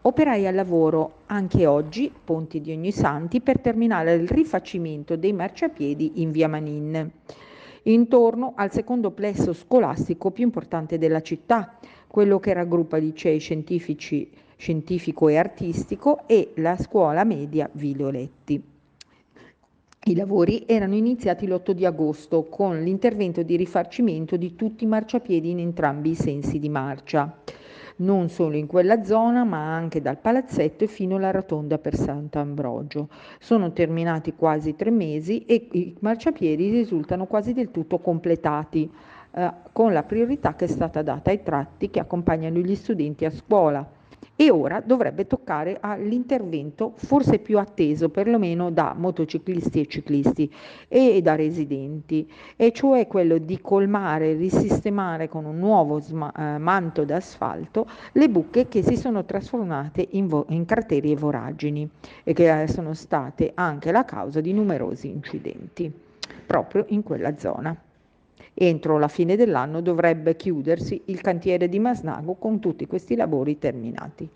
Operai al lavoro anche oggi, Ponti di Ognissanti, per terminare il rifacimento dei marciapiedi in via Manin, intorno al secondo plesso scolastico più importante della città, quello che raggruppa licei scientifici, scientifico e artistico e la scuola media Violetti. I lavori erano iniziati l'8 di agosto con l'intervento di rifacimento di tutti i marciapiedi in entrambi i sensi di marcia, non solo in quella zona ma anche dal palazzetto e fino alla rotonda per Sant'Ambrogio. Sono terminati quasi 3 mesi e i marciapiedi risultano quasi del tutto completati, con la priorità che è stata data ai tratti che accompagnano gli studenti a scuola. E ora dovrebbe toccare all'intervento forse più atteso, perlomeno da motociclisti e ciclisti e da residenti, e cioè quello di colmare e risistemare con un nuovo manto d'asfalto le buche che si sono trasformate in crateri e voragini e che sono state anche la causa di numerosi incidenti proprio in quella zona. Entro la fine dell'anno dovrebbe chiudersi il cantiere di Masnago con tutti questi lavori terminati.